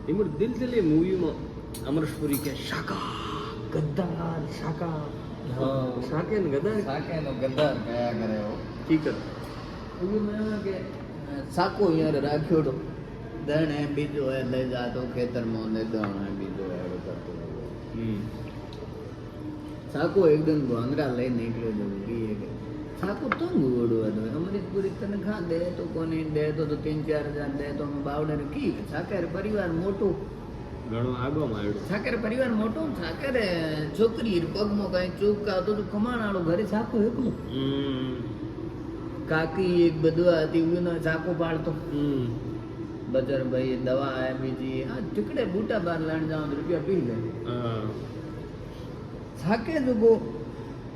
એમ દિલ દિલ એ મૂવીમાં અમરેશપુરી કે શાકા ગદ્દાર શાકા શાકે ને ગદ્દાર સાકેનો ગદ્દાર કયા કરે હો ઠીક કે સાકો યાર રાખ્યો તો દણ એ બીજો એ લઈ જાતો ખેતરમાં ને દણ એ બીજો એડ કરતો સાકો એકદમ ભાંગરા લઈ નીકળ્યો જો બીએ કે સાકો તો ગુડો હતો અમરીતપુરી તને ખા દે તો કોની દે તો 3-4 હજાર દે તો અમે બાવડે કી સાકેર પરિવાર મોટું ઘણો આગોમાં આવ્યો સાકેર પરિવાર મોટો સાકેર છોકરી પગમાં કઈ ચૂક આવતો તો કમાણાળો ઘરે સાકો એકલું કાકી એક બધું હતી ઉનો સાકો પાડતો બજાર ભાઈ દવા આયા બીજી આ ટીકડે બૂટા બાર લાણ જાવ રૂપિયા પી લે સાકે જુગો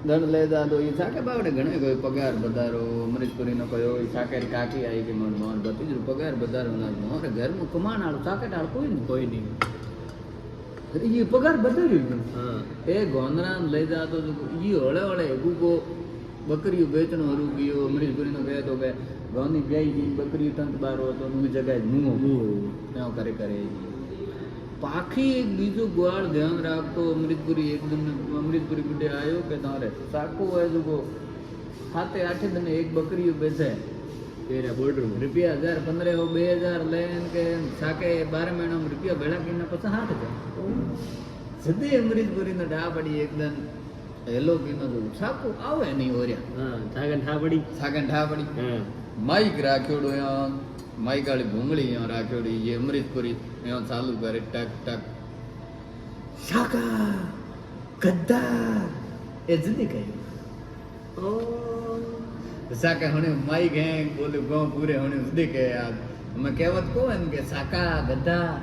દંડ લઈ જાતો એ સાકે બાવડે ઘણે કોઈ પગાર બધારો અમરીશપુરીનો કયો એ સાકે કાકી આવી કે મન મોહન ભતીજ પગાર બધારો ના મોરે ઘરનું કમાણાળો સાકે ટાળ કોઈ નહીં એ પગાર બધાર્યું એ ગોંદરાન લઈ જાતો ઈ હળે હળે ગુગો બકરીઓ વેચનો હરું ગયો અમરીશપુરીનો કહે તો કે ગોની બ્યાઈ ગઈ બકરી તંત બારો હતો નું જગાય મુઓ એવો કરે કરે પાખી એક બીજું ગ્વાળ ધ્યાન રાખતો અમરીશપુરી એકદમ અમરીશપુરી બુડે આવ્યો કે તારે સાકો હોય જો 7-8 દિને એક બકરીઓ બેસે તેરા બોર્ડરમાં રૂપિયા 1000 1500 2000 લઈને કે સાકે 12 મહિનામાં રૂપિયા ભેળા કરીને પછી 8,000 સદી અમરીશપુરીનો ડા પડી એકદમ હેલો કીનો જો સાકો આવે નહીં ઓર્યા સાગન ઠા પડી માઈક રાખ્યોડો યા માઈક વાળી ભૂંગળી યા રાખ્યોડી એ અમરીશપુરી યા ચાલુ કરે ટક ટક શાકા ગદ્દાર એ જદી કહ્યું સાકા હણે માઈક હે બોલે ગો પૂરે હણે જદી કે અમે કહેવત કહો ને કે સાકા ગદ્દાર